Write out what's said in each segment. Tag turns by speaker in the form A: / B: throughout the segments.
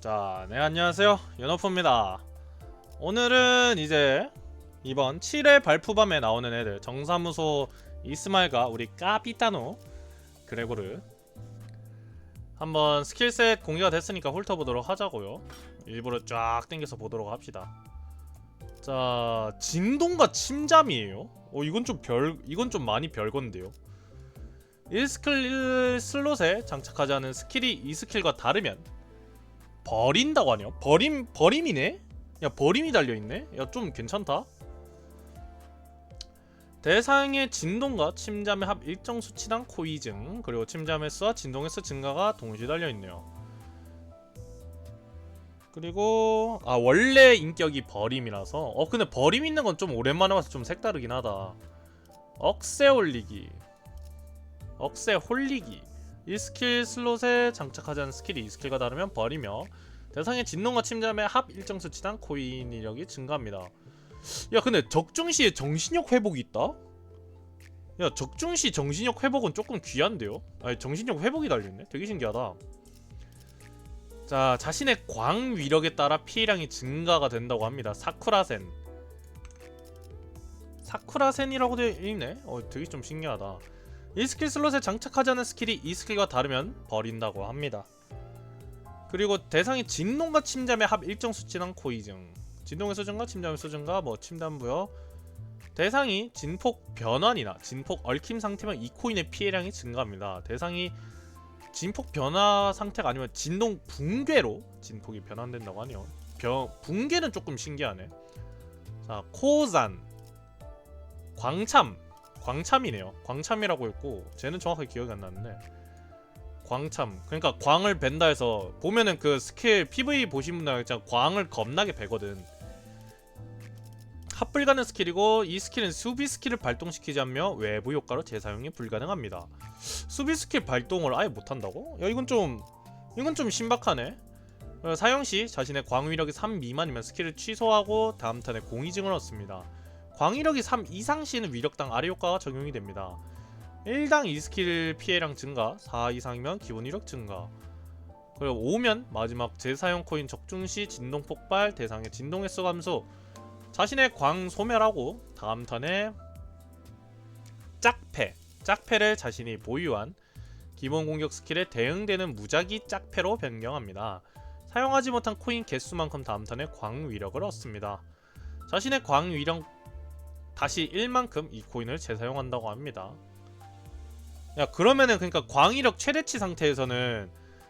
A: 자, 네, 안녕하세요. 연어프입니다. 오늘은 이제 이번 7회 발표밤에 나오는 애들 정사무소 이스마일과 우리 까피타노 그레고르 한번 스킬셋 공개가 됐으니까 훑어보도록 하자고요. 일부러 쫙 당겨서 보도록 합시다. 자, 진동과 침잠이에요. 이건 좀 많이 별건데요. 1스킬 슬롯에 장착하지 않은 스킬이 2스킬과 다르면 버린다고 하네요. 버림이네? 야, 버림이 달려있네? 야, 좀 괜찮다. 대상의 진동과 침잠의 합 일정 수치당 코이증, 그리고 침잠 횟수와 진동 횟수 증가가 동시에 달려있네요. 그리고 원래 인격이 버림이라서 근데 버림 있는 건 좀 오랜만에 봐서 좀 색다르긴 하다. 억세 홀리기 1스킬 슬롯에 장착하지 않은 스킬이 2스킬과 다르면 버리며 대상의 진동과 침잠의 합 일정 수치당 코인 이력이 증가합니다. 야, 근데 적중시에 정신력 회복이 있다? 야, 적중시 정신력 회복은 조금 귀한데요? 아니, 정신력 회복이 달려있네? 되게 신기하다. 자, 자신의 광 위력에 따라 피해량이 증가가 된다고 합니다. 사쿠라센이라고 되어있네? 되게 좀 신기하다. 1스킬 슬롯에 장착하지 않은 스킬이 2스킬과 다르면 버린다고 합니다. 그리고 대상의 진동과 침잠의 합 일정 수치당 코이증, 진동의 수준과 침잠의 수준과 침잠 부여, 대상이 진폭 변환이나 진폭 얽힘 상태면 2코인의 피해량이 증가합니다. 대상이 진폭 변화 상태가 아니면 진동 붕괴로 진폭이 변환된다고 하네요. 붕괴는 조금 신기하네. 자, 코잔 광참이네요. 광참이라고 했고 쟤는 정확하게 기억이 안 나는데 광참, 그러니까 광을 벤다 해서 보면은 그 스킬 PV 보신 분들 알겠지만 광을 겁나게 베거든. 합불가능 스킬이고 이 스킬은 수비 스킬을 발동시키지 않으며 외부 효과로 재사용이 불가능합니다. 수비 스킬 발동을 아예 못한다고? 야, 이건 좀 신박하네. 사용시 자신의 광위력이 3 미만이면 스킬을 취소하고 다음 턴에 공이증을 얻습니다. 광위력이 3 이상 시에는 위력당 아래 효과가 적용이 됩니다. 1당 2스킬 피해량 증가, 4 이상이면 기본 위력 증가, 그리고 5면 마지막 재사용 코인 적중시 진동 폭발, 대상의 진동 횟수 감소, 자신의 광 소멸하고 다음 턴에 짝패를 자신이 보유한 기본 공격 스킬에 대응되는 무작위 짝패로 변경합니다. 사용하지 못한 코인 개수만큼 다음 턴에 광 위력을 얻습니다. 자신의 광 위력 다시 1만큼 이 코인을 재사용한다고 합니다. 야, 그러면은 그러니까 광위력 최대치 상태에서는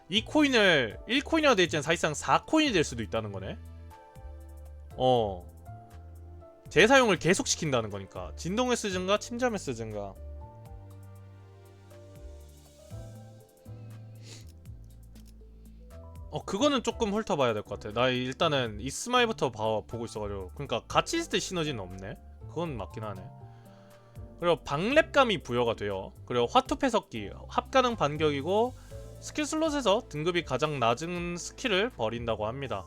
A: 이 코인을 1코인이라고 되어있지만 사실상 4코인이 될 수도 있다는 거네. 재사용을 계속 시킨다는 거니까. 진동 횟수 증가, 침잠 횟수 증가. 그거는 조금 훑어봐야 될 것 같아. 나 일단은 이스마일부터 보고 있어가지고. 그러니까 같이 있을 때 시너지는 없네. 그건 맞긴 하네. 그리고 방랩감이 부여가 돼요. 그리고 화투패석기 합가능 반격이고 스킬 슬롯에서 등급이 가장 낮은 스킬을 버린다고 합니다.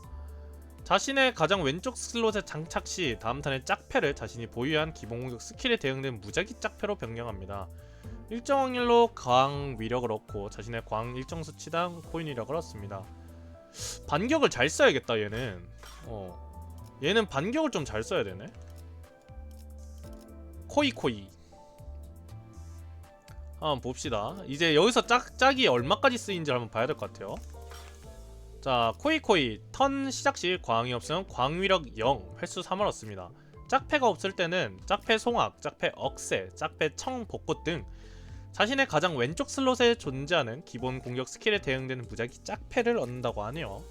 A: 자신의 가장 왼쪽 슬롯에 장착 시 다음 턴에 짝패를 자신이 보유한 기본 공격 스킬에 대응된 무작위 짝패로 변경합니다. 일정 확률로 광 위력을 얻고 자신의 광 일정 수치당 코인 위력을 얻습니다. 반격을 잘 써야겠다. 얘는 반격을 좀 잘 써야 되네. 코이 한번 봅시다. 이제 여기서 짝이 얼마까지 쓰인지 한번 봐야 될 것 같아요. 자, 코이 턴 시작 시 광이 없으면 광위력 0, 횟수 3을 얻습니다. 짝패가 없을 때는 짝패 송악, 짝패 억세, 짝패 청 벚꽃 등 자신의 가장 왼쪽 슬롯에 존재하는 기본 공격 스킬에 대응되는 무작위 짝패를 얻는다고 하네요.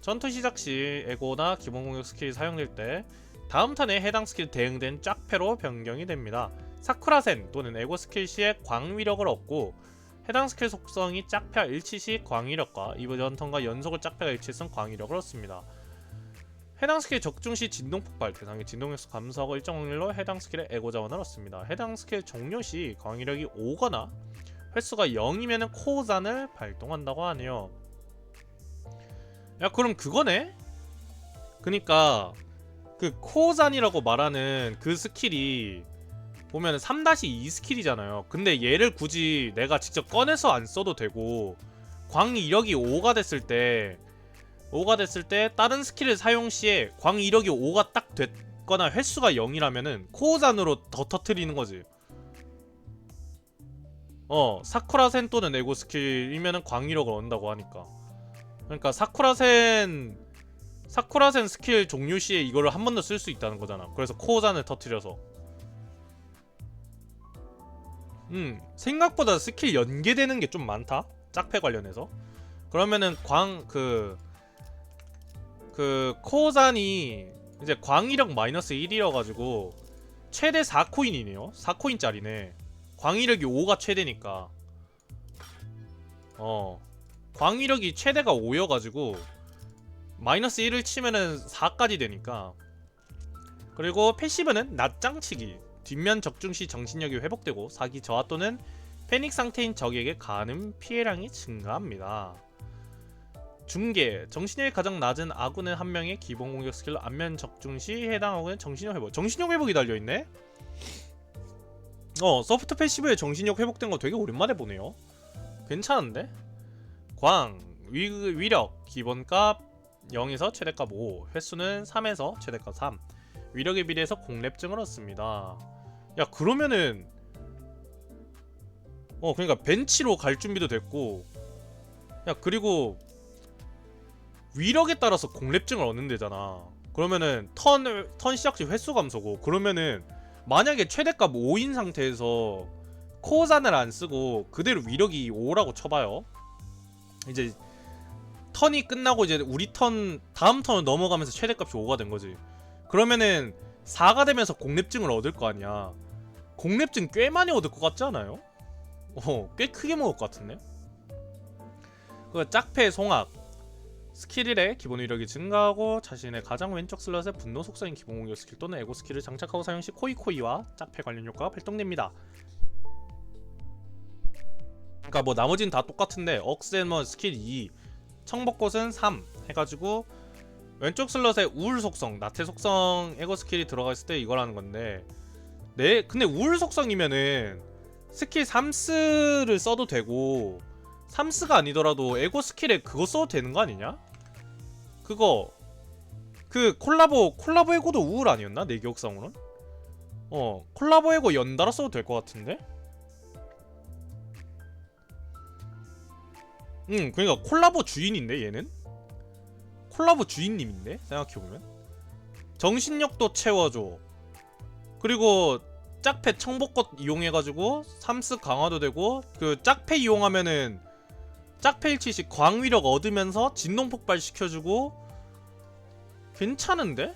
A: 전투 시작 시 에고나 기본 공격 스킬이 사용될 때 다음 턴에 해당 스킬 대응된 짝패로 변경이 됩니다. 사쿠라센 또는 에고 스킬 시에 광위력을 얻고 해당 스킬 속성이 짝패와 일치 시 광위력과 이번 턴과 연속을 짝패가 일치했으면 광위력을 얻습니다. 해당 스킬 적중 시 진동 폭발, 대상의 진동 횟수 감소하고 일정 확률로 해당 스킬의 에고 자원을 얻습니다. 해당 스킬 종료 시 광위력이 5거나 횟수가 0이면 코잔을 발동한다고 하네요. 야, 그럼 그거네? 그니까 그 코잔이라고 말하는 그 스킬이 보면 3-2 스킬이잖아요. 근데 얘를 굳이 내가 직접 꺼내서 안 써도 되고 광 이력이 5가 됐을 때 5가 됐을 때 다른 스킬을 사용 시에 광위력이 5가 딱 됐거나 횟수가 0이라면은 코어잔으로 더 터트리는 거지. 사쿠라센 또는 에고 스킬이면은 광위력을 얻는다고 하니까. 그러니까 사쿠라센 스킬 종료 시에 이거를 한 번 더 쓸 수 있다는 거잖아. 그래서 코어잔을 터트려서. 생각보다 스킬 연계되는 게 좀 많다. 짝패 관련해서. 그러면은 코어잔이 이제 광위력 마이너스 1이어가지고 최대 4코인이네요. 4코인짜리네. 광위력이 5가 최대니까. 광위력이 최대가 5여가지고 마이너스 1을 치면은 4까지 되니까. 그리고 패시브는 낮장치기. 뒷면 적중 시 정신력이 회복되고 사기 저하 또는 패닉 상태인 적에게 가하는 피해량이 증가합니다. 중계. 정신력이 가장 낮은 아군은 한 명의 기본 공격 스킬로 안면 적중 시 해당 아군은 정신력 회복. 정신력 회복이 달려있네? 소프트 패시브에 정신력 회복된 거 되게 오랜만에 보네요. 괜찮은데? 위력 기본값 0에서 최대값 5, 횟수는 3에서 최대값 3, 위력에 비례해서 공랩증을 얻습니다. 야, 그러면은 그러니까 벤치로 갈 준비도 됐고, 야, 그리고 위력에 따라서 공랩증을 얻는 데잖아. 그러면은 턴 시작 시 횟수 감소고, 그러면은 만약에 최대값 5인 상태에서 코어잔을 안 쓰고 그대로 위력이 5라고 쳐봐요. 이제 턴이 끝나고 이제 우리 다음 턴을 넘어가면서 최대값이 5가 된 거지. 그러면은 4가 되면서 공랩증을 얻을 거 아니야. 공랩증 꽤 많이 얻을 것 같지 않아요? 꽤 크게 먹을 것 같은데? 그 짝패 송악. 스킬 1에 기본 위력이 증가하고 자신의 가장 왼쪽 슬롯에 분노 속성인 기본 공격 스킬 또는 에고 스킬을 장착하고 사용 시 코이코이와 짝패 관련 효과가 발동됩니다. 그러니까 뭐 나머지는 다 똑같은데 억센 스킬 2, 청벚꽃은 3 해가지고 왼쪽 슬롯에 우울 속성, 나태 속성 에고 스킬이 들어가 있을 때 이거라는 건데, 근데 우울 속성이면은 스킬 3스를 써도 되고 3스가 아니더라도 에고 스킬에 그거 써도 되는 거 아니냐? 콜라보 에고도 우울 아니었나? 내 기억상으로는? 콜라보 에고 연달아 써도 될 것 같은데? 그러니까 콜라보 주인인데 얘는? 콜라보 주인님인데? 생각해보면 정신력도 채워줘. 그리고 짝패 청복꽃 이용해가지고 3스 강화도 되고, 그 짝패 이용하면은 짝패 일치시 광위력 얻으면서 진동 폭발 시켜주고. 괜찮은데?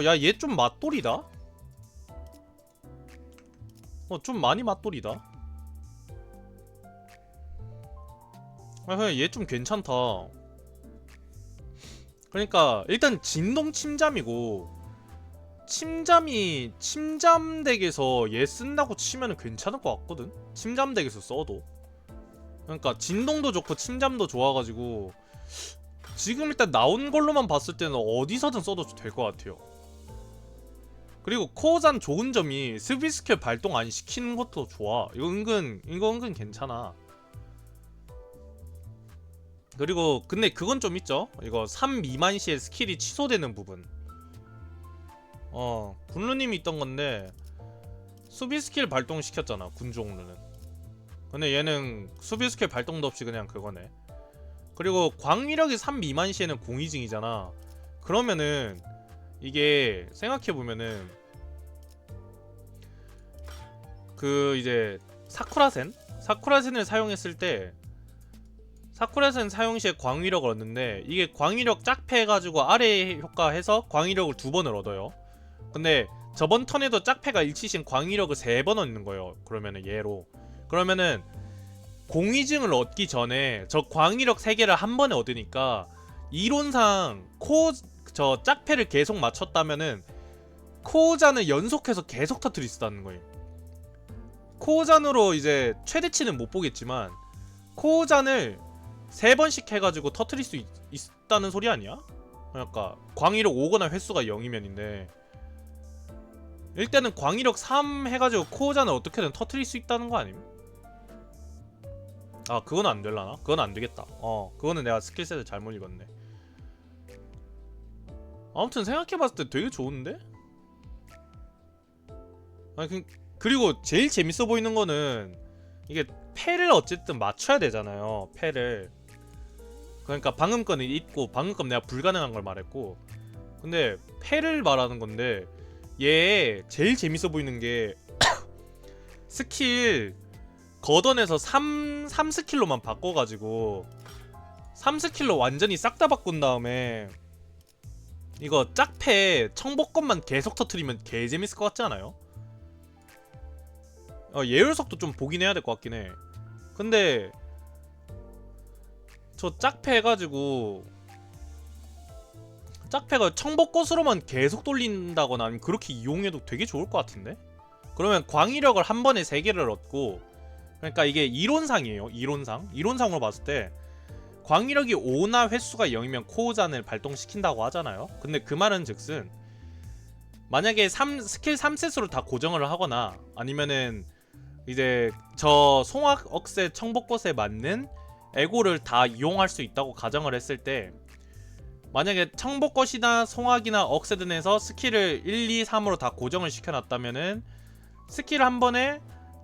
A: 야, 얘 좀 맛돌이다. 좀 많이 맛돌이다. 그냥 얘 좀 괜찮다. 그러니까 일단 진동 침잠이고, 침잠 덱에서 얘 쓴다고 치면은 괜찮을 것 같거든? 침잠 덱에서 써도. 그러니까 진동도 좋고 침잠도 좋아가지고 지금 일단 나온 걸로만 봤을 때는 어디서든 써도 될 것 같아요. 그리고 코어잔 좋은 점이 스비 스킬 발동 안 시키는 것도 좋아. 이거 은근 괜찮아. 그리고 근데 그건 좀 있죠. 이거 3 미만 시에 스킬이 취소되는 부분. 군루님이 있던 건데 수비 스킬 발동 시켰잖아, 군종루는. 근데 얘는 수비 스킬 발동도 없이 그냥 그거네. 그리고 광위력이 3 미만 시에는 공이징이잖아. 그러면은 이게 생각해보면은 이제 사쿠라센을 사용했을 때, 사쿠라센 사용 시에 광위력을 얻는데, 이게 광위력 짝패해가지고 아래 효과 해서 광위력을 2번을 얻어요. 근데 저번 턴에도 짝패가 일치신 광위력을 3번 얻는 거예요. 그러면은 얘로. 그러면은 공위증을 얻기 전에 저 광위력 3개를 한 번에 얻으니까 이론상 짝패를 계속 맞췄다면은 코어잔을 연속해서 계속 터뜨릴 수 있다는 거예요. 코어잔으로 이제 최대치는 못 보겠지만 코어잔을 3번씩 해가지고 터뜨릴 수 있다는 소리 아니야? 그러니까 광위력 5거나 횟수가 0이면인데 일단은 광위력 3 해가지고 코어잔을 어떻게든 터뜨릴 수 있다는 거 아님? 아 그건 안 될라나? 그건 안 되겠다. 그거는 내가 스킬셋을 잘못 읽었네. 아무튼 생각해봤을 때 되게 좋은데? 아니 그리고 제일 재밌어 보이는 거는 이게 패를 어쨌든 맞춰야 되잖아요. 패를. 그러니까 방금 거는 있고 방금 건 내가 불가능한 걸 말했고, 근데 패를 말하는 건데 얘 제일 재밌어 보이는 게 스킬 걷어내서 3스킬로만 바꿔가지고 3스킬로 완전히 싹 다 바꾼 다음에 이거 짝패 청복권만 계속 터트리면 개 재밌을 것 같지 않아요? 예열석도 좀 보긴 해야 될 것 같긴 해. 근데 저 짝패 해가지고 짝패가 청복꽃으로만 계속 돌린다거나 아니면 그렇게 이용해도 되게 좋을 것 같은데? 그러면 광위력을 한 번에 3개를 얻고, 그러니까 이게 이론상이에요. 이론상으로 봤을 때 광위력이 5나 횟수가 0이면 코어잔을 발동시킨다고 하잖아요. 근데 그 말은 즉슨 만약에 스킬 3셋으로 다 고정을 하거나 아니면은 이제 저 송악 억세 청복꽃에 맞는 에고를 다 이용할 수 있다고 가정을 했을 때, 만약에 청복꽃이나 송악이나 억세든에서 스킬을 1, 2, 3으로 다 고정을 시켜놨다면은 스킬 한 번에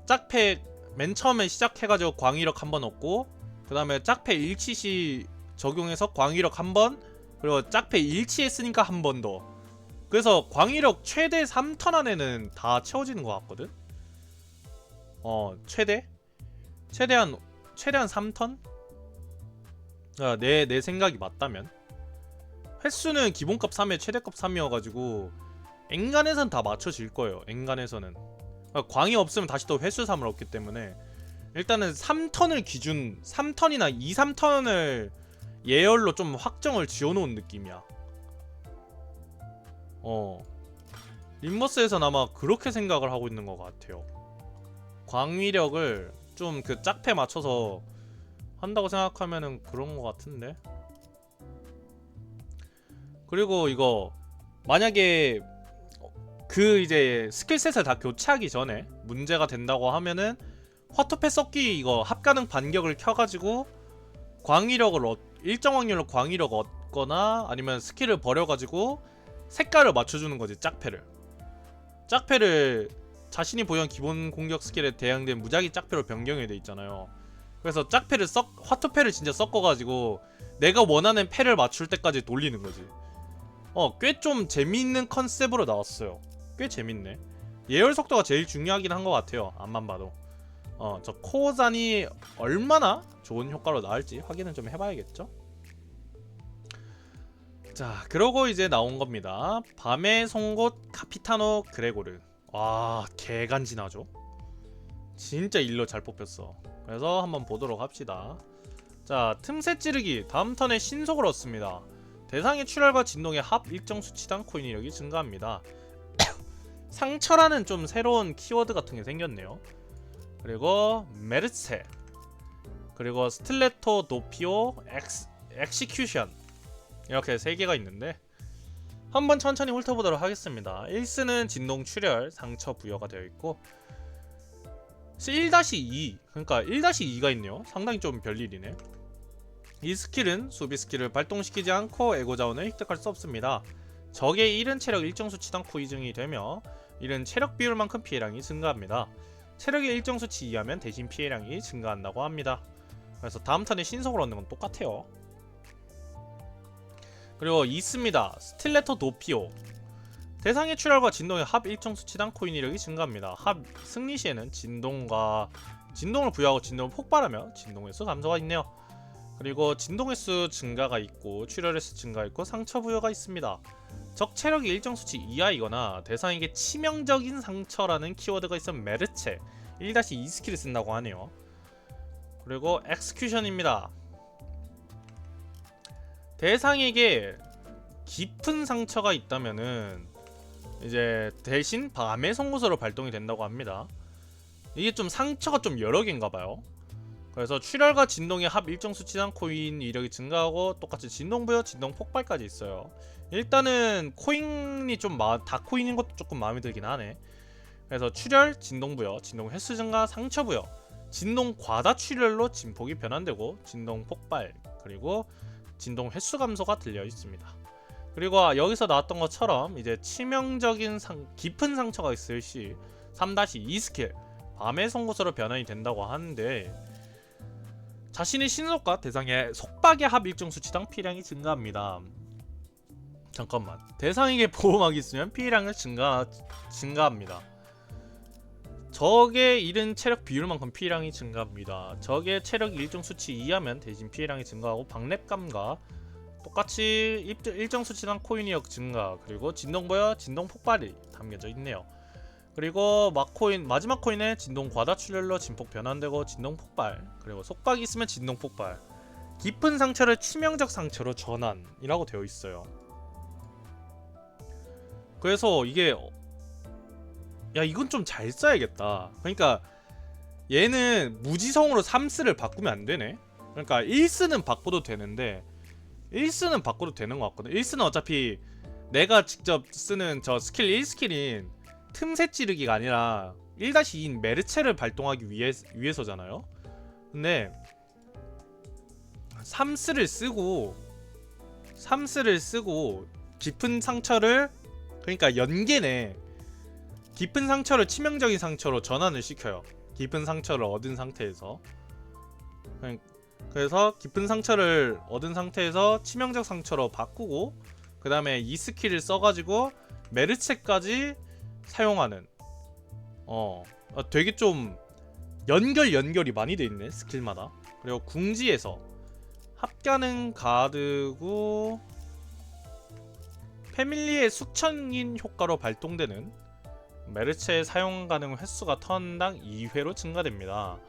A: 짝패 맨 처음에 시작해가지고 광위력 한 번 얻고, 그 다음에 짝패 일치시 적용해서 광위력 한 번, 그리고 짝패 일치했으니까 한 번 더. 그래서 광위력 최대 3턴 안에는 다 채워지는 것 같거든? 최대한 3턴? 내 생각이 맞다면. 횟수는 기본값 3에 최대값 3이어가지고 엔간에선 다 맞춰질 거예요. 엔간에서는 광이 없으면 다시 또 횟수 3을 얻기 때문에 일단은 3턴을 기준, 3턴이나 2, 3턴을 예열로 좀 확정을 지어놓은 느낌이야. 림버스에선 아마 그렇게 생각을 하고 있는 것 같아요. 광위력을 좀 그 짝패 맞춰서 한다고 생각하면은 그런 것 같은데. 그리고 이거 만약에 그 이제 스킬셋을 다 교체하기 전에 문제가 된다고 하면은 화투패 썩기 이거 합가능 반격을 켜가지고 광위력을 일정 확률로 광위력 얻거나 아니면 스킬을 버려가지고 색깔을 맞춰주는 거지. 짝패를 자신이 보유한 기본 공격 스킬에 대항된 무작위 짝패로 변경이 돼 있잖아요. 그래서 짝패를 화투패를 진짜 섞어가지고 내가 원하는 패를 맞출 때까지 돌리는 거지. 꽤 좀 재미있는 컨셉으로 나왔어요. 꽤 재밌네. 예열 속도가 제일 중요하긴 한 것 같아요. 앞만 봐도. 저 코어잔이 얼마나 좋은 효과로 나올지 확인은 좀 해봐야겠죠. 자, 그러고 이제 나온 겁니다. 밤의 송곳 카피타노 그레고르. 와, 개간지나죠. 진짜 일로 잘 뽑혔어. 그래서 한번 보도록 합시다. 자, 틈새 찌르기. 다음 턴에 신속을 얻습니다. 대상의 출혈과 진동의 합 일정 수치당 코인이력이 증가합니다. 상처라는 좀 새로운 키워드 같은 게 생겼네요. 그리고 메르세, 그리고 스틸레토 도피오 엑시큐션, 이렇게 3개가 있는데 한번 천천히 훑어보도록 하겠습니다. 1스는 진동 출혈 상처 부여가 되어 있고 1-2, 그러니까 1-2가 있네요. 상당히 좀 별일이네. 이 스킬은 수비 스킬을 발동시키지 않고 에고 자원을 획득할 수 없습니다. 적의 잃은 체력 일정 수치당 포이즌이 되며 잃은 체력 비율만큼 피해량이 증가합니다. 체력의 일정 수치 이하면 대신 피해량이 증가한다고 합니다. 그래서 다음 턴에 신속을 얻는 건 똑같아요. 그리고 있습니다. 스틸레토 도피오. 대상의 출혈과 진동의 합 일정 수치당 코인 이력이 증가합니다. 합 승리 시에는 진동을 부여하고 진동을 폭발하며 진동 횟수 감소가 있네요. 그리고 진동 횟수 증가가 있고 출혈 횟수 증가 있고 상처 부여가 있습니다. 적 체력이 일정 수치 이하이거나 대상에게 치명적인 상처라는 키워드가 있으면 메르체 1-2 스킬을 쓴다고 하네요. 그리고 엑스큐션입니다. 대상에게 깊은 상처가 있다면은 이제 대신 밤의 송곳으로 발동이 된다고 합니다. 이게 좀 상처가 좀 여러 개인가봐요. 그래서 출혈과 진동의 합 일정 수치당 코인 이력이 증가하고 똑같이 진동 부여, 진동 폭발까지 있어요. 일단은 코인이 좀 다 코인인 것도 조금 마음에 들긴 하네. 그래서 출혈, 진동 부여, 진동 횟수 증가, 상처 부여 진동 과다 출혈로 진폭이 변환되고 진동 폭발 그리고 진동 횟수 감소가 들려 있습니다. 그리고 여기서 나왔던 것처럼 이제 치명적인 깊은 상처가 있을 시 3-2 스킬 밤의 송곳으로 변환이 된다고 하는데, 자신의 신속과 대상의 속박의 합 일정 수치당 피해량이 증가합니다. 잠깐만, 대상에게 보호막이 있으면 피해량을 증가합니다. 적의 잃은 체력 비율만큼 피해량이 증가합니다. 적의 체력이 일정 수치 이하면 대신 피해량이 증가하고 박랩감과 똑같이 일정 수치당 코인이역 증가 그리고 진동보여 진동 폭발이 담겨져 있네요. 그리고 마지막 코인에 진동 과다 출혈로 진폭 변환되고 진동 폭발 그리고 속박이 있으면 진동 폭발, 깊은 상처를 치명적 상처로 전환이라고 되어 있어요. 그래서 이게 이건 좀 잘 써야겠다. 그러니까 얘는 무지성으로 3스를 바꾸면 안 되네. 그러니까 1스는 바꿔도 되는데 1스는 바꿔도 되는 것 같거든. 1스는 어차피 내가 직접 쓰는 저 스킬 1스킬인 틈새 찌르기가 아니라 1-2인 메르체를 발동하기 위해서잖아요. 근데 3스를 쓰고 깊은 상처를, 그러니까 연계네, 깊은 상처를 치명적인 상처로 전환을 시켜요. 깊은 상처를 얻은 상태에서. 그래서 깊은 상처를 얻은 상태에서 치명적 상처로 바꾸고 그 다음에 이 스킬을 써가지고 메르체까지 사용하는, 되게 좀 연결이 많이 돼 있네 스킬마다. 그리고 궁지에서 합가능 가드고 패밀리의 숙천인 효과로 발동되는 메르체 사용 가능 횟수가 턴당 2회로 증가됩니다.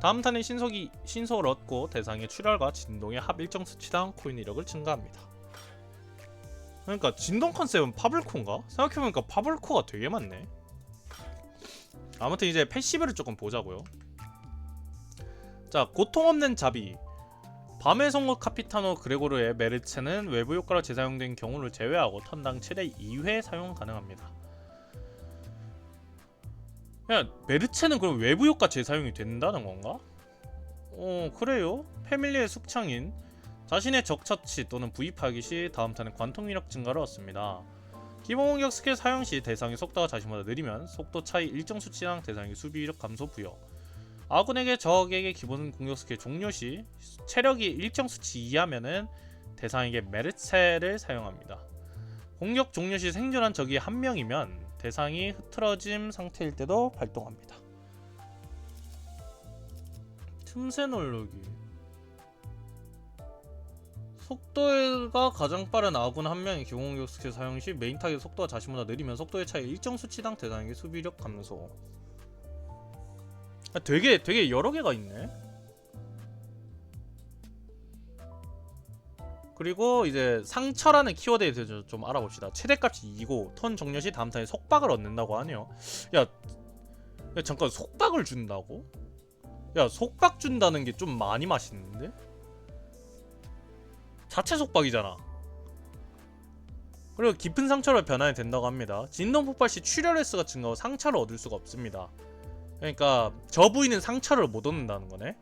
A: 다음 턴에 신속을 얻고 대상의 출혈과 진동의 합 일정 수치당 코인 이력을 증가합니다. 그러니까 진동 컨셉은 파블코인가? 생각해보니까 파블코가 되게 많네. 아무튼 이제 패시브를 조금 보자고요. 자, 고통 없는 자비. 밤의 송곳 카피타노 그레고르의 메르체는 외부 효과로 재사용된 경우를 제외하고 턴당 최대 2회 사용 가능합니다. 야, 메르체는 그럼 외부 효과 재사용이 된다는 건가? 그래요. 패밀리의 숙창인 자신의 적 처치 또는 부입하기 시 다음 턴에 관통 위력 증가를 얻습니다. 기본 공격 스킬 사용 시 대상의 속도가 자신보다 느리면 속도 차이 일정 수치당 대상의 수비 위력 감소 부여. 아군에게 적에게 기본 공격 스킬 종료 시 체력이 일정 수치 이하면은 대상에게 메르체를 사용합니다. 공격 종료 시 생존한 적이 한 명이면 대상이 흐트러짐 상태일 때도 발동합니다. 틈새 놀르기. 속도가 가장 빠른 아군 한 명이 기본 공격 스킬 사용 시 메인 타겟 속도가 자신보다 느리면 속도의 차이 일정 수치당 대상에게 수비력 감소. 되게 여러 개가 있네. 그리고 이제 상처라는 키워드에 대해서 좀 알아봅시다. 최대값이 2고 턴 종료 시 다음 턴에 속박을 얻는다고 하네요. 야 잠깐, 속박을 준다고? 야, 속박 준다는 게 좀 많이 맛있는데? 자체 속박이잖아. 그리고 깊은 상처로 변환이 된다고 합니다. 진동 폭발 시 출혈 횟수가 증가하고 상처를 얻을 수가 없습니다. 그러니까 저 부위는 상처를 못 얻는다는 거네.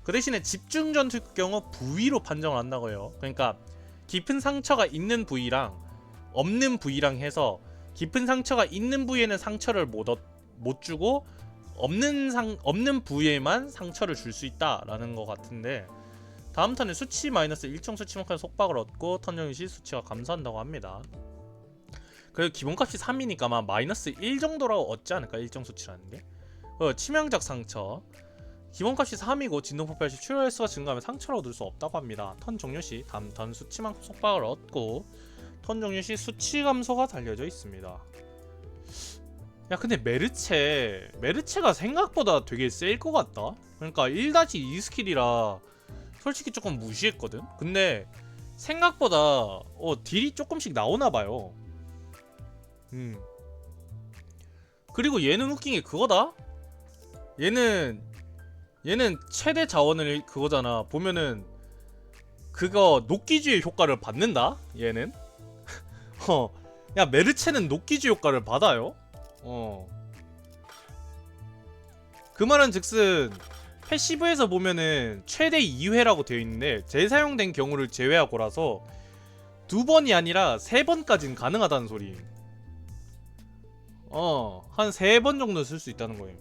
A: 그 대신에 집중 전투의 경우 부위로 판정을 한다고 해요. 그러니까 깊은 상처가 있는 부위랑 없는 부위랑 해서 깊은 상처가 있는 부위에는 상처를 못 주고 없는 부위에만 상처를 줄 수 있다라는 것 같은데, 다음 턴에 수치 마이너스 일정 수치만큼 속박을 얻고 턴 종료 시 수치가 감소한다고 합니다. 그리고 기본값이 3이니까 아마 마이너스 1 정도라고 얻지 않을까, 일정 수치라는 게. 치명적 상처. 기본값이 3이고 진동 폭발 시 출혈 횟수가 증가하면 상처를 얻을 수 없다고 합니다. 턴 종료 시 다음 턴 수치만큼 속박을 얻고 턴 종료 시 수치 감소가 달려져 있습니다. 야, 근데 메르체가 생각보다 되게 셀 것 같다. 그러니까 1-2 스킬이라 솔직히 조금 무시했거든. 근데 생각보다 딜이 조금씩 나오나봐요. 그리고 얘는 웃긴 게 그거다. 얘는 최대 자원을 그거잖아. 보면은 그거 녹기주의 효과를 받는다. 얘는 야, 메르체는 녹기주 효과를 받아요. 그 말은 즉슨 패시브에서 보면은 최대 2회라고 되어 있는데 재사용된 경우를 제외하고라서 2번이 아니라 3번까지는 가능하다는 소리. 한 3번 정도 쓸 수 있다는 거예요.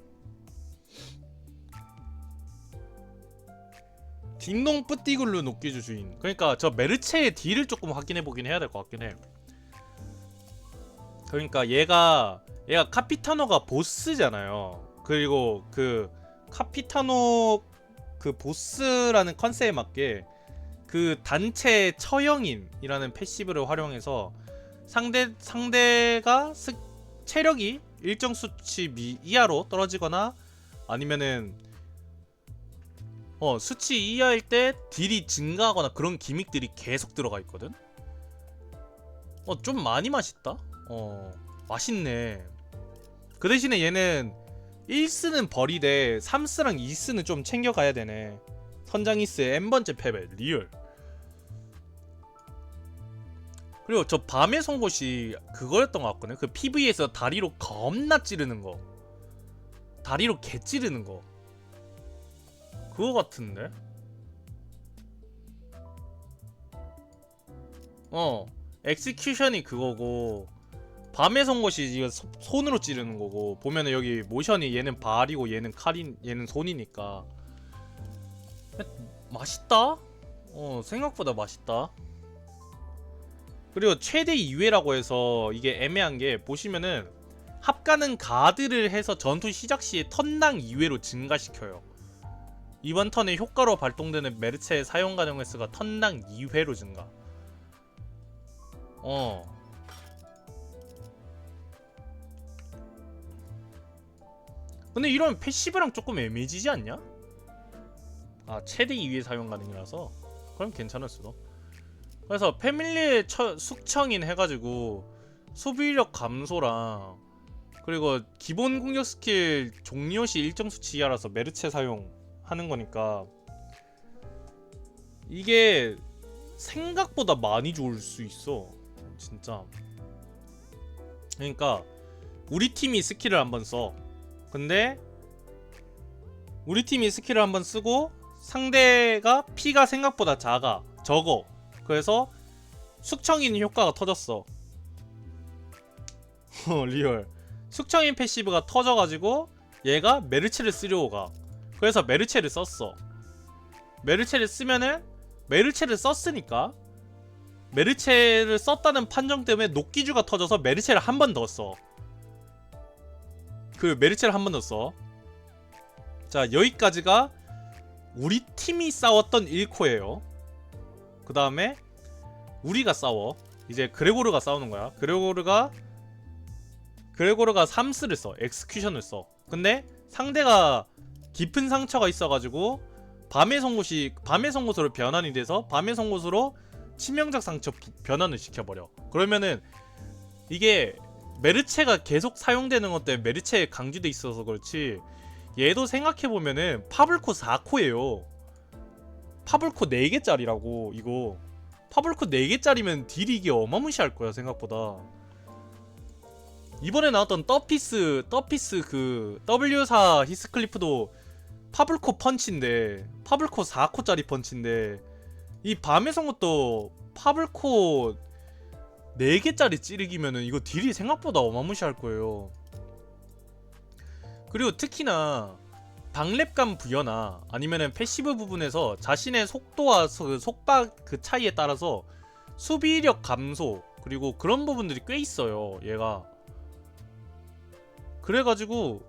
A: 딩동 뿌띠글루 녹기주 주인. 그러니까 저 메르체의 딜을 조금 확인해 보긴 해야 될 것 같긴 해. 그러니까 얘가 카피타노가 보스잖아요. 그리고 그 카피타노 그 보스라는 컨셉에 맞게 그 단체 처형인이라는 패시브를 활용해서 상대가 체력이 일정 수치 이하로 떨어지거나 아니면은 수치 이하일 때 딜이 증가하거나 그런 기믹들이 계속 들어가 있거든. 좀 많이 맛있다. 맛있네. 그 대신에 얘는 1스는 버리되 3스랑 2스는 좀 챙겨가야 되네. 선장이스의 N번째 패배 리얼. 그리고 저 밤의 송곳이 그거였던 것 같거든. 그 PV에서 다리로 겁나 찌르는 거, 다리로 개 찌르는 거, 그거 같은데? 엑스큐션이 그거고 밤의 송곳이 이거 손으로 찌르는 거고, 보면은 여기 모션이 얘는 발이고 얘는 칼인, 얘는 손이니까 맛있다? 생각보다 맛있다. 그리고 최대 2회라고 해서 이게 애매한 게, 보시면은 합가능 가드를 해서 전투 시작 시에 턴당 2회로 증가시켜요. 이번 턴에 효과로 발동되는 메르체의 사용 가능 횟수가 턴당 2회로 증가. 근데 이러면 패시브랑 조금 애매해지지 않냐? 최대 2회 사용 가능이라서 그럼 괜찮을 수도. 그래서 패밀리의 숙청인 해가지고 수비력 감소랑 그리고 기본 공격 스킬 종료 시 일정 수치 이하라서 메르체 사용하는 거니까 이게 생각보다 많이 좋을 수 있어 진짜. 그러니까 우리 팀이 스킬을 한번 써. 근데 우리 팀이 스킬을 한번 쓰고 상대가 피가 생각보다 적어. 그래서 숙청인 효과가 터졌어. 리얼. 숙청인 패시브가 터져가지고 얘가 메르체를 쓰려고 가. 그래서 메르체를 썼어. 메르체를 쓰면은 메르체를 썼으니까 메르체를 썼다는 판정 때문에 녹기주가 터져서 메르체를 한 번 더 써. 그 메르체를 한 번 더 써. 자, 여기까지가 우리 팀이 싸웠던 1코예요. 그 다음에 우리가 싸워. 이제 그레고르가 싸우는 거야. 그레고르가 3스를 써. 엑스큐션을 써. 근데 상대가 깊은 상처가 있어가지고 밤의 송곳으로 변환이 돼서 밤의 송곳으로 치명적 상처 변환을 시켜버려. 그러면은 이게 메르체가 계속 사용되는 것 때문에 메르체에 강조돼 있어서 그렇지, 얘도 생각해보면은 파블코 4코예요 파블코 4개짜리라고. 이거 파블코 4개짜리면 딜이 이게 어마무시할 거야 생각보다. 이번에 나왔던 떠피스 그 W4 히스클리프도 파블코 펀치인데, 파블코 4코짜리 펀치인데, 이 밤의 송곳도 파블코 4개짜리 찌르기면은 이거 딜이 생각보다 어마무시할 거예요. 그리고 특히나 방랩감 부여나 아니면은 패시브 부분에서 자신의 속도와 속박 그 차이에 따라서 수비력 감소 그리고 그런 부분들이 꽤 있어요 얘가. 그래가지고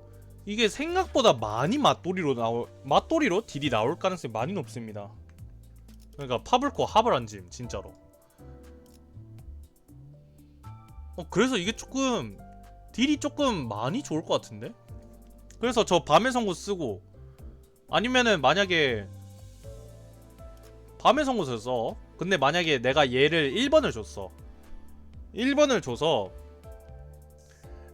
A: 이게 생각보다 많이 맞돌이로 딜이 나올 가능성이 많이 높습니다. 그러니까 파블코 합을 안 짐 진짜로. 그래서 이게 조금 딜이 조금 많이 좋을 것 같은데. 그래서 저 밤의 송곳 쓰고, 아니면은 만약에 밤의 송곳을 써. 근데 만약에 내가 얘를 1번을 줬어. 1번을 줘서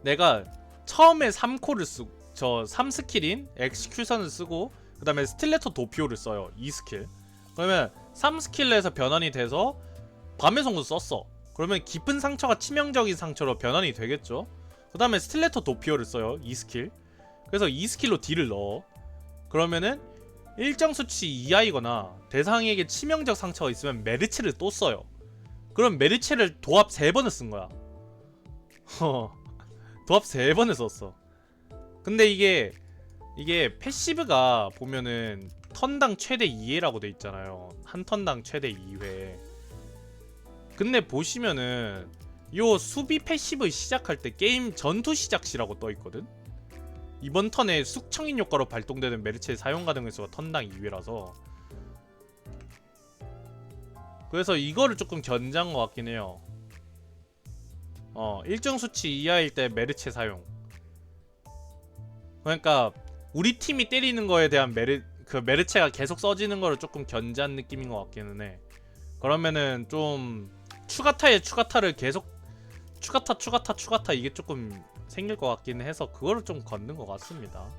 A: 내가 처음에 3코를 쓰고, 저 3스킬인 엑스큐션을 쓰고 그 다음에 스틸레토 도피오를 써요. 2스킬. 그러면 3스킬에서 변환이 돼서 밤의 송곳 썼어. 그러면 깊은 상처가 치명적인 상처로 변환이 되겠죠. 그 다음에 스틸레토 도피오를 써요. 2스킬. 그래서 이 스킬로 딜을 넣어. 그러면은 일정 수치 이하이거나 대상에게 치명적 상처가 있으면 메르체를 또 써요. 그럼 메르체를 도합 3번을 쓴 거야. 도합 3번을 썼어. 근데 이게 패시브가 보면은 턴당 최대 2회라고 돼 있잖아요. 한 턴당 최대 2회. 근데 보시면은 요 수비 패시브 시작할 때 게임 전투 시작 시라고 떠 있거든. 이번 턴에 숙청인 효과로 발동되는 메르체의 사용 가능 횟수가 턴당 2회라서 그래서 이거를 조금 견제한 것 같긴 해요. 일정 수치 이하일 때 메르체 사용. 그러니까 우리 팀이 때리는 거에 대한 메르체가 계속 써지는 거를 조금 견제한 느낌인 것 같기는 해. 그러면은 좀 추가타에 추가타를 계속 추가타 이게 조금 생길 것 같긴 해서 그거를 좀 걷는 것 같습니다.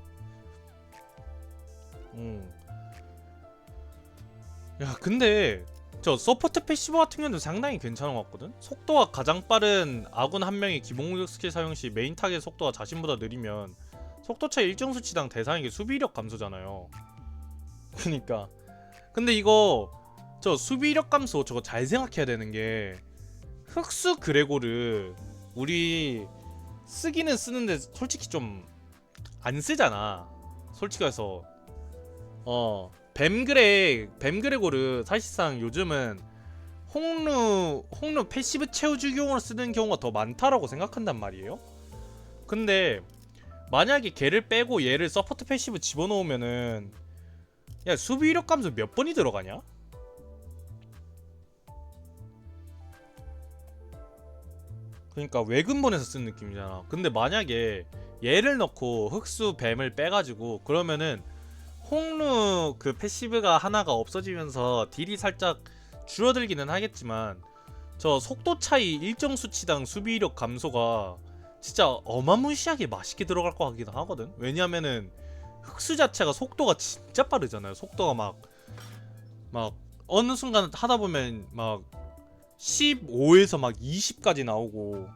A: 야 근데 저 서포트 패시브 같은 경우도 상당히 괜찮은 것 같거든? 속도가 가장 빠른 아군 한 명이 기본 공격 스킬 사용 시 메인 타겟 속도가 자신보다 느리면 속도 차 일정 수치당 대상에게 수비력 감소잖아요. 그니까 근데 이거 저 수비력 감소 저거 잘 생각해야 되는 게 흑수 그레고를 우리 쓰기는 쓰는데 솔직히 좀 안 쓰잖아. 솔직히 해서 뱀그레고를 사실상 요즘은 홍루 패시브 채우주기용으로 쓰는 경우가 더 많다라고 생각한단 말이에요. 근데 만약에 걔를 빼고 얘를 서포트 패시브 집어넣으면은 야 수비력 감소 몇 번이 들어가냐? 그러니까 외근본에서 쓴 느낌이잖아. 근데 만약에 얘를 넣고 흑수 뱀을 빼가지고 그러면은 홍루 그 패시브가 하나가 없어지면서 딜이 살짝 줄어들기는 하겠지만 저 속도 차이 일정 수치당 수비력 감소가 진짜 어마무시하게 맛있게 들어갈 것 같기도 하거든. 왜냐면은 흑수 자체가 속도가 진짜 빠르잖아요. 속도가 막 어느 순간 하다 보면 막 15에서 막 20까지 나오고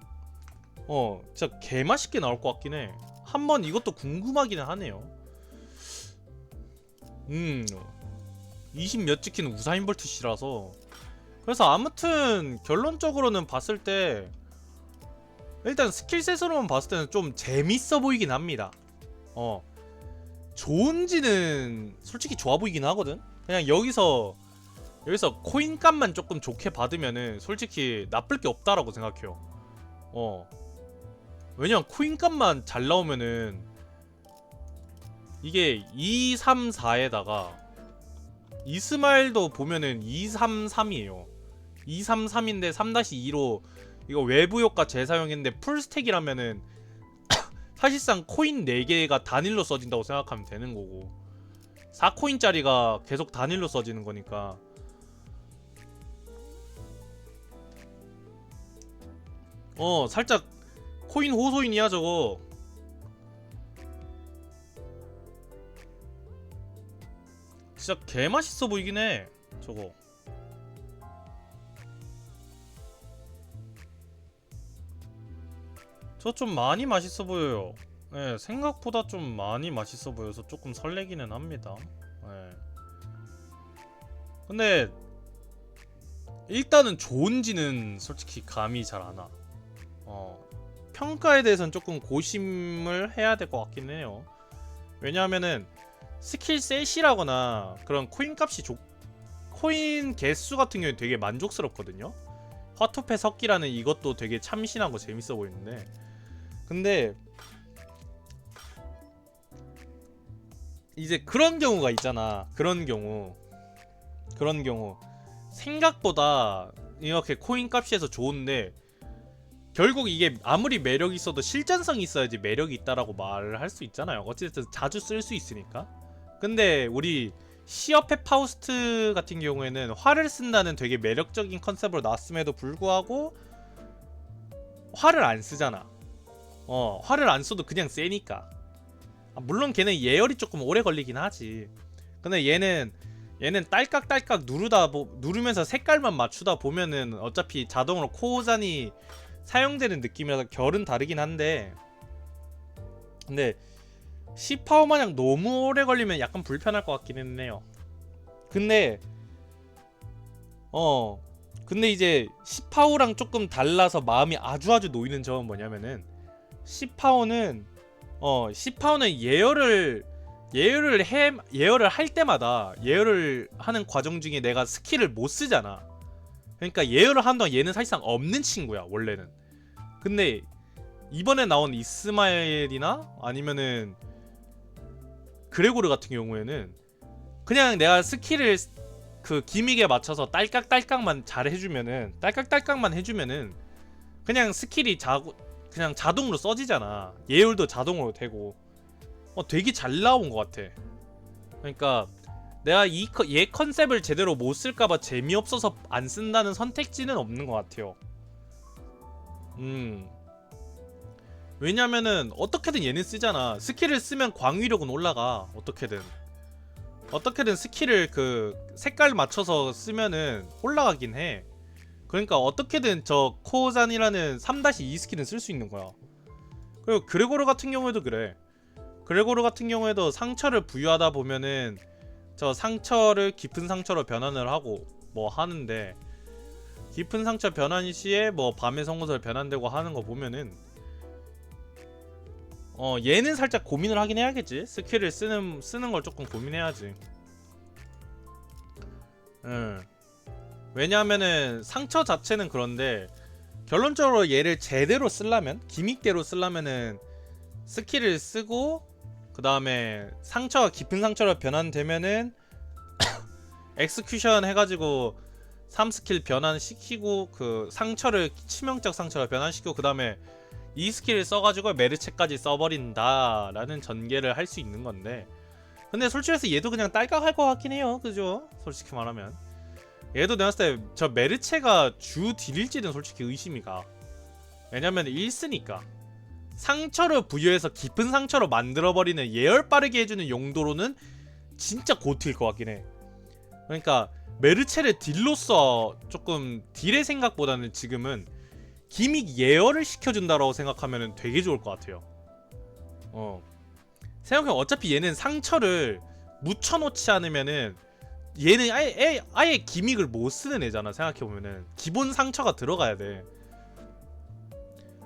A: 진짜 개맛있게 나올 것 같긴 해. 한번 이것도 궁금하기는 하네요. 20 몇 찍히는 우사인 볼트 씨라서. 그래서 아무튼 결론적으로는 봤을 때 일단 스킬셋으로만 봤을 때는 좀 재밌어 보이긴 합니다. 좋은지는 솔직히 좋아 보이긴 하거든. 그냥 여기서 코인값만 조금 좋게 받으면은 솔직히 나쁠 게 없다라고 생각해요. 왜냐면 코인값만 잘 나오면은 이게 234에다가 이스마일도 보면은 233이에요. 233인데 3-2로 이거 외부 효과 재사용했는데 풀스택이라면은 사실상 코인 4개가 단일로 써진다고 생각하면 되는 거고 4코인짜리가 계속 단일로 써지는 거니까 살짝 코인 호소인이야 저거. 진짜 개맛있어 보이긴 해 저거. 저 좀 많이 맛있어 보여요. 네, 생각보다 좀 많이 맛있어 보여서 조금 설레기는 합니다. 네. 근데 일단은 좋은지는 솔직히 감이 잘 안 와. 평가에 대해서는 조금 고심을 해야 될 것 같긴 해요. 왜냐하면은 스킬셋이라거나 그런 코인 값이 코인 개수 같은 경우에 되게 만족스럽거든요. 화투패 섞기라는 이것도 되게 참신하고 재밌어 보이는데 근데 이제 그런 경우가 있잖아. 그런 경우 생각보다 이렇게 코인 값이해서 좋은데 결국 이게 아무리 매력이 있어도 실전성이 있어야지 매력이 있다라고 말을 할 수 있잖아요. 어쨌든 자주 쓸 수 있으니까. 근데 우리 시어페 파우스트 같은 경우에는 활을 쓴다는 되게 매력적인 컨셉으로 나왔음에도 불구하고 활을 안 쓰잖아. 활을 안 써도 그냥 세니까. 물론 걔는 예열이 조금 오래 걸리긴 하지. 근데 얘는 딸깍딸깍 누르면서 색깔만 맞추다 보면은 어차피 자동으로 코어잔이 사용되는 느낌이라서 결은 다르긴 한데 근데 10파워 마냥 너무 오래 걸리면 약간 불편할 것 같긴 했네요. 근데 근데 이제 10파워랑 조금 달라서 마음이 아주 놓이는 점은 뭐냐면은 10파워는 10파워는 예열을 할 때마다 예열을 하는 과정 중에 내가 스킬을 못 쓰잖아. 그러니까 예열을 하는 동안 얘는 사실상 없는 친구야 원래는. 근데 이번에 나온 이스마엘이나 아니면은 그레고르 같은 경우에는 그냥 내가 스킬을 그 기믹에 맞춰서 딸깍딸깍만 잘 해주면은 딸깍딸깍만 해주면은 그냥 스킬이 그냥 자동으로 써지잖아. 예열도 자동으로 되고 되게 잘 나온 것 같아. 그러니까 내가 얘 컨셉을 제대로 못 쓸까봐 재미없어서 안 쓴다는 선택지는 없는 것 같아요. 왜냐면은 어떻게든 얘는 쓰잖아. 스킬을 쓰면 광위력은 올라가. 어떻게든 스킬을 그 색깔 맞춰서 쓰면은 올라가긴 해. 그러니까 어떻게든 저 코어잔이라는 3-2 스킬은 쓸 수 있는 거야. 그리고 그레고르 같은 경우에도 그래. 그레고르 같은 경우에도 상처를 부여하다 보면은 저 상처를 깊은 상처로 변환을 하고 뭐 하는데, 깊은 상처 변환 시에 뭐 밤의 송곳을 변환되고 하는 거 보면은 얘는 살짝 고민을 하긴 해야겠지. 스킬을 쓰는 걸 조금 고민해야지. 왜냐하면은 상처 자체는 그런데 결론적으로 얘를 제대로 쓰려면, 기믹대로 쓰려면은 스킬을 쓰고 그 다음에 상처가 깊은 상처로 변환되면은 엑스큐션 해가지고 3스킬 변환시키고 그 상처를 치명적 상처로 변환시키고 그 다음에 이 스킬을 써가지고 메르체까지 써버린다 라는 전개를 할 수 있는 건데, 근데 솔직히 해서 얘도 그냥 딸깍할 것 같긴 해요. 그죠? 솔직히 말하면 얘도 내가 봤을 때 저 메르체가 주 딜일지는 솔직히 의심이 가. 왜냐면 1쓰니까 상처를 부여해서 깊은 상처로 만들어버리는 예열 빠르게 해주는 용도로는 진짜 고트일 것 같긴 해. 그러니까 메르체를 딜로써 조금 딜의 생각보다는 지금은 기믹 예열을 시켜준다라고 생각하면 되게 좋을 것 같아요. 생각해보면 어차피 얘는 상처를 묻혀놓지 않으면은 얘는 아예 기믹을 못 쓰는 애잖아. 생각해보면은 기본 상처가 들어가야 돼.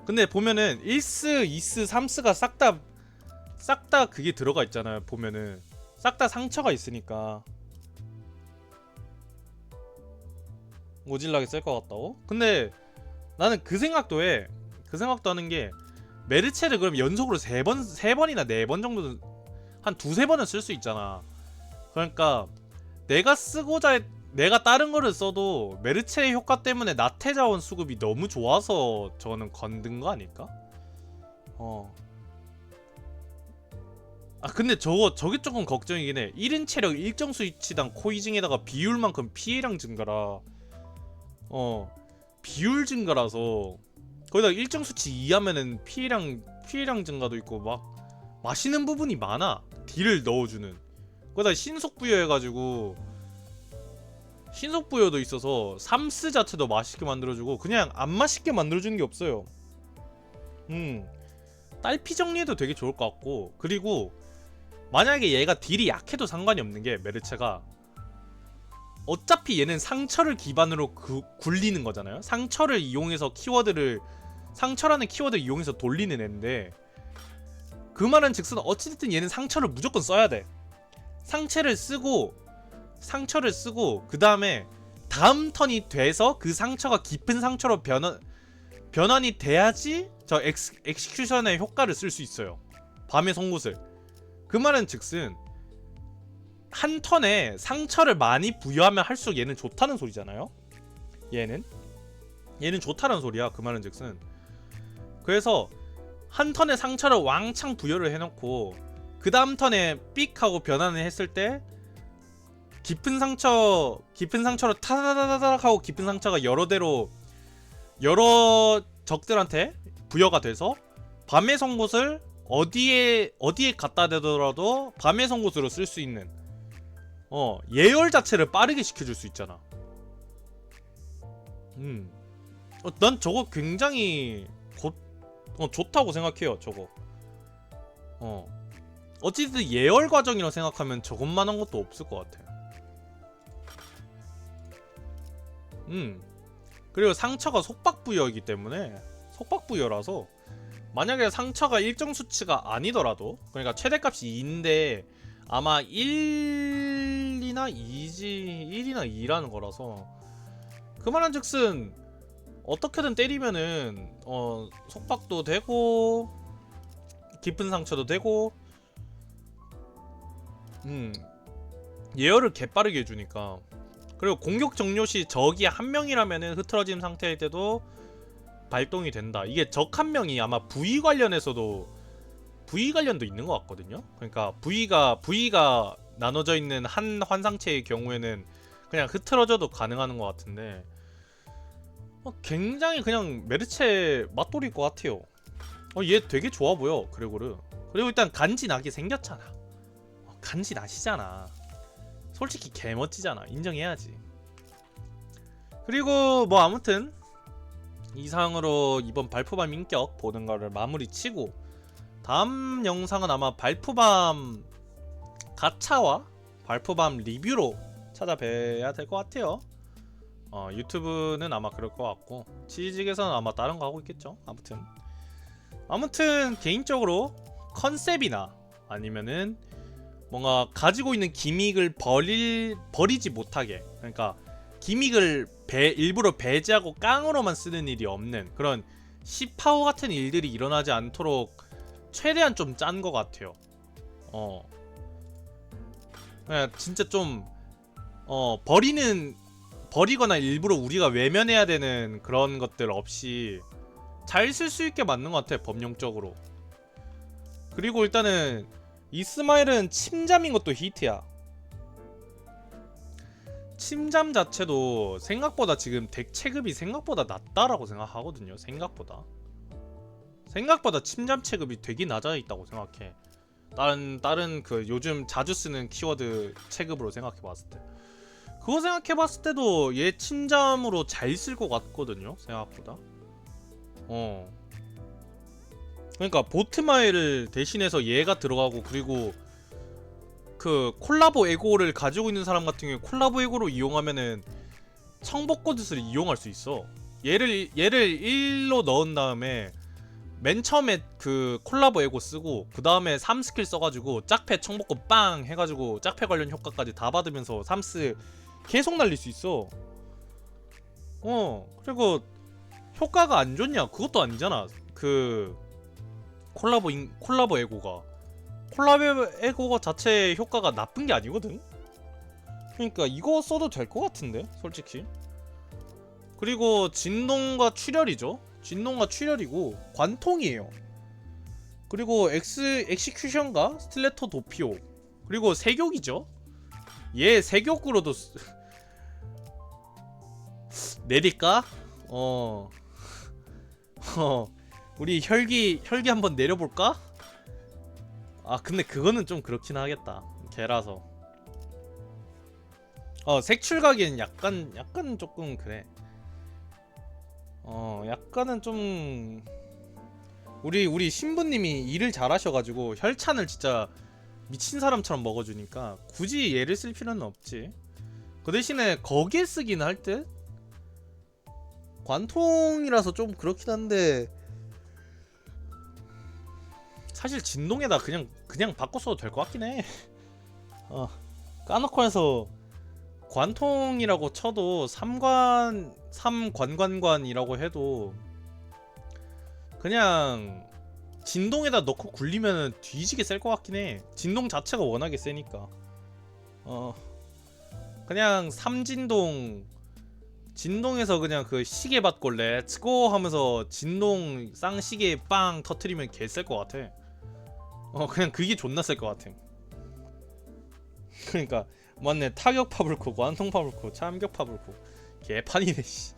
A: 근데 보면은 1스, 2스, 3스가 싹 다 그게 들어가 있잖아요. 보면은 싹 다 상처가 있으니까 오질나게 쓸 것 같다고? 근데 나는 그 생각도 해. 그 생각도 하는 게, 메르체를 그럼 연속으로 3번이나 4번 정도는 한 2-3번은 쓸 수 있잖아. 그러니까 내가 다른 거를 써도 메르체의 효과 때문에 나태자원 수급이 너무 좋아서 저는 건든 거 아닐까? 근데 저게 조금 걱정이긴 해. 1인 체력 일정 수치당 코이징에다가 비율만큼 피해량 증가라. 비율 증가라서 거기다가 일정 수치 이하면은 피해량 증가도 있고 막 맛있는 부분이 많아. 딜을 넣어주는. 거기다가 신속 부여해가지고 신속 부여도 있어서 3스 자체도 맛있게 만들어주고 그냥 안 맛있게 만들어주는 게 없어요. 딸피 정리해도 되게 좋을 것 같고, 그리고 만약에 얘가 딜이 약해도 상관이 없는 게, 메르체가 어차피 얘는 상처를 기반으로 굴리는 거잖아요. 상처를 이용해서 상처라는 키워드를 이용해서 돌리는 애인데, 그 말은 즉슨 어찌됐든 얘는 상처를 무조건 써야 돼. 상처를 쓰고 그 다음에 다음 턴이 돼서 그 상처가 깊은 상처로 변환이 돼야지 저 엑스큐션의 효과를 쓸 수 있어요. 밤의 송곳을. 그 말은 즉슨 한 턴에 상처를 많이 부여하면 할수록 얘는 좋다는 소리잖아요. 얘는 좋다는 소리야. 그 말은 즉슨. 그래서 한 턴에 상처를 왕창 부여를 해놓고 그 다음 턴에 삑 하고 변환을 했을 때 깊은 상처로 타다다다닥 하고 깊은 상처가 여러 적들한테 부여가 돼서 밤의 송곳을 어디에 갖다 대더라도 밤의 송곳으로 쓸 수 있는 예열 자체를 빠르게 시켜줄 수 있잖아. 난 저거 굉장히 좋다고 생각해요. 저거 어찌든 예열 과정이라고 생각하면 저것만한 것도 없을 것 같아요. 그리고 상처가 속박부여이기 때문에 속박부여라서 만약에 상처가 일정 수치가 아니더라도, 그러니까 최대값이 2인데 아마 1이나 2지 1이나 2라는 거라서 그 말한즉슨 어떻게든 때리면은 속박도 되고 깊은 상처도 되고 예열을 개빠르게 해주니까. 그리고 공격 종료 시 적이 한 명이라면은 흐트러진 상태일 때도 발동이 된다. 이게 적 한 명이 아마 부위 관련해서도 부위 관련도 있는 것 같거든요. 그러니까 부위가 나눠져 있는 한 환상체의 경우에는 그냥 흐트러져도 가능한 것 같은데 굉장히 그냥 메르체 맛돌일 것 같아요. 얘 되게 좋아 보여, 그레고르. 그리고 일단 간지나게 생겼잖아. 간지나시잖아. 솔직히 개멋지잖아. 인정해야지. 그리고 뭐 아무튼 이상으로 이번 발표밤 인격 보는 거를 마무리 치고 다음 영상은 아마 발표밤 가차와 발표밤 리뷰로 찾아뵈야 될 것 같아요. 유튜브는 아마 그럴 것 같고 치즈직에서는 아마 다른 거 하고 있겠죠. 아무튼 개인적으로 컨셉이나 아니면은 뭔가 가지고 있는 기믹을 버리지 못하게, 그러니까 기믹을 일부러 배제하고 깡으로만 쓰는 일이 없는 그런 시파워 같은 일들이 일어나지 않도록 최대한 좀 짠 것 같아요. 그냥 진짜 좀 버리거나 일부러 우리가 외면해야 되는 그런 것들 없이 잘 쓸 수 있게 맞는 것 같아, 법령적으로. 그리고 일단은 이스마일은 침잠인 것도 히트야. 침잠 자체도 생각보다 지금 덱 체급이 생각보다 낮다라고 생각하거든요. 생각보다 침잠 체급이 되게 낮아 있다고 생각해. 다른 그 요즘 자주 쓰는 키워드 체급으로 생각해봤을 때, 그거 생각해봤을 때도 얘 침잠으로 잘 쓸 것 같거든요. 생각보다. 그러니까 보트마일을 대신해서 얘가 들어가고, 그리고 그 콜라보 에고를 가지고 있는 사람 같은 경우에 콜라보 에고로 이용하면은 청복고드스를 이용할 수 있어. 얘를 1로 넣은 다음에 맨 처음에 그 콜라보 에고 쓰고 그 다음에 3스킬 써가지고 짝패 청복고 빵 해가지고 짝패 관련 효과까지 다 받으면서 3스 계속 날릴 수 있어. 그리고 효과가 안 좋냐? 그것도 아니잖아. 그 콜라보 에고가 자체 효과가 나쁜 게 아니거든. 그러니까 이거 써도 될 것 같은데, 솔직히. 그리고 진동과 출혈이죠. 진동과 출혈이고 관통이에요. 그리고 엑시큐션과 스틸레토 도피오, 그리고 세격이죠. 얘 세격으로도 내릴까? 우리 혈기 한번 내려볼까? 근데 그거는 좀 그렇긴 하겠다. 개라서. 색출가기엔 약간 조금 그래. 약간은 좀 우리 신부님이 일을 잘하셔가지고 혈찬을 진짜 미친 사람처럼 먹어주니까 굳이 얘를 쓸 필요는 없지. 그 대신에 거기에 쓰긴 할 듯. 관통이라서 좀 그렇긴 한데 사실 진동에다 그냥 바꿔 써도 될 것 같긴 해. 까놓고 해서 관통이라고 쳐도 3관관관이라고 해도 그냥 진동에다 넣고 굴리면 뒤지게 셀 것 같긴 해. 진동 자체가 워낙에 세니까. 그냥 3진동에서 그냥 그 시계 받고 렛츠고 하면서 진동 쌍시계 빵 터트리면 개 셀 것 같아. 그냥 그게 존나 셀 것 같아. 그러니까 맞네. 타격 파블코, 관통 파블코, 참격 파블코, 개판이네 씨.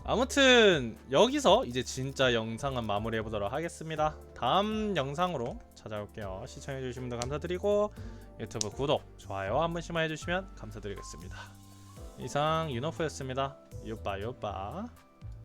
A: 아무튼 여기서 이제 진짜 영상은 마무리해보도록 하겠습니다. 다음 영상으로 찾아올게요. 시청해주신 분들 감사드리고 유튜브 구독, 좋아요 한 번씩만 해주시면 감사드리겠습니다. 이상 윤호프였습니다. 유빠.